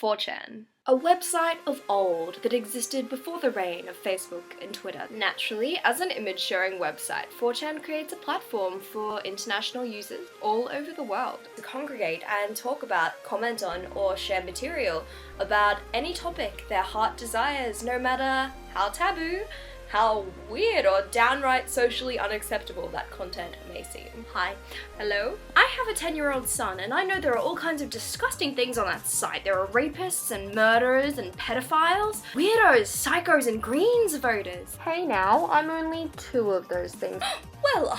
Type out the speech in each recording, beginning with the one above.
4chan. A website of old that existed before the reign of Facebook and Twitter. Naturally, as an image-sharing website, 4chan creates a platform for international users all over the world to congregate and talk about, comment on, or share material about any topic their heart desires, no matter how taboo, how weird or downright socially unacceptable that content may seem. Hi. Hello? I have a 10-year-old son, and I know there are all kinds of disgusting things on that site. There are rapists and murderers and pedophiles, weirdos, psychos, and Greens voters. Hey now, I'm only 2 of those things. Well,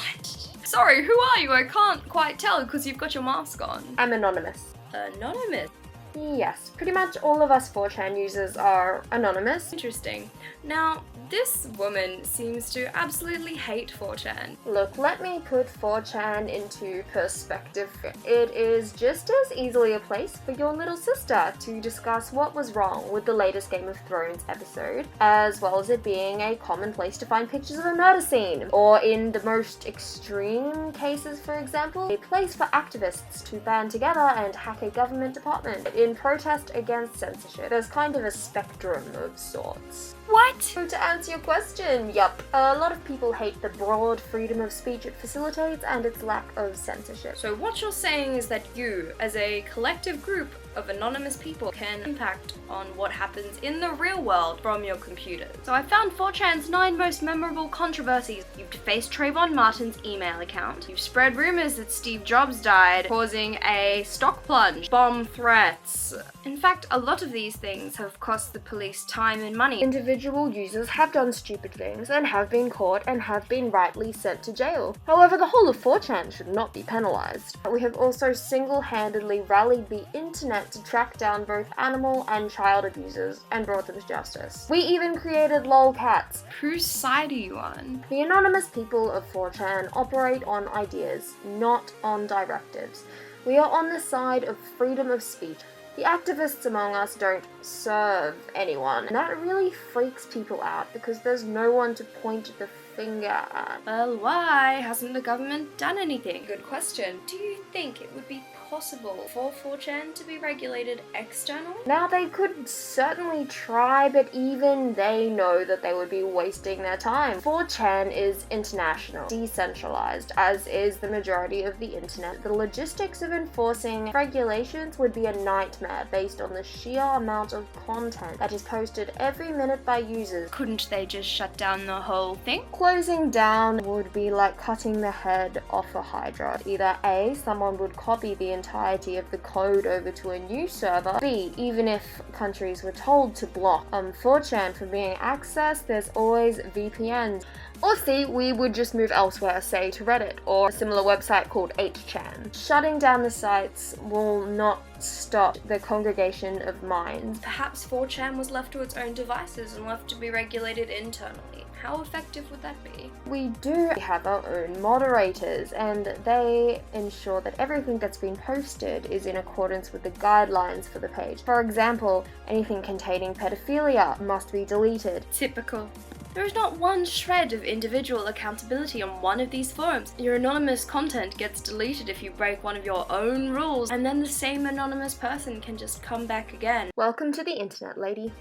sorry, who are you? I can't quite tell because you've got your mask on. I'm anonymous. Anonymous? Yes, pretty much all of us 4chan users are anonymous. Interesting. Now, this woman seems to absolutely hate 4chan. Look, let me put 4chan into perspective. It is just as easily a place for your little sister to discuss what was wrong with the latest Game of Thrones episode, as well as it being a common place to find pictures of a murder scene. Or in the most extreme cases, for example, a place for activists to band together and hack a government department in protest against censorship. There's kind of a spectrum of sorts. What? To answer your question, yup. A lot of people hate the broad freedom of speech it facilitates and its lack of censorship. So what you're saying is that you, as a collective group of anonymous people, can impact on what happens in the real world from your computers. So I found 4chan's 9 most memorable controversies. You've defaced Trayvon Martin's email account. You've spread rumors that Steve Jobs died, causing a stock plunge, bomb threats. In fact, a lot of these things have cost the police time and money. Individual users have done stupid things and have been caught and have been rightly sent to jail. However, the whole of 4chan should not be penalized. We have also single-handedly rallied the internet to track down both animal and child abusers and brought them to justice. We even created lolcats. Whose side are you on? The anonymous people of 4chan operate on ideas, not on directives. We are on the side of freedom of speech. The activists among us don't serve anyone, and that really freaks people out because there's no one to point the finger at. Well, why hasn't the government done anything? Good question. Do you think it would be possible for 4chan to be regulated externally? Now, they could certainly try, but even they know that they would be wasting their time. 4chan is international, decentralized, as is the majority of the internet. The logistics of enforcing regulations would be a nightmare based on the sheer amount of content that is posted every minute by users. Couldn't they just shut down the whole thing? Closing down would be like cutting the head off a hydra. Either A, someone would copy the entirety of the code over to a new server. B, even if countries were told to block 4chan from being accessed, there's always VPNs. Or C, we would just move elsewhere, say to Reddit or a similar website called 8chan. Shutting down the sites will not stop the congregation of minds. Perhaps 4chan was left to its own devices and left to be regulated internally. How effective would that be? We do have our own moderators, and they ensure that everything that's been posted is in accordance with the guidelines for the page. For example, anything containing pedophilia must be deleted. Typical. There is not one shred of individual accountability on one of these forums. Your anonymous content gets deleted if you break one of your own rules, and then the same anonymous person can just come back again. Welcome to the internet, lady.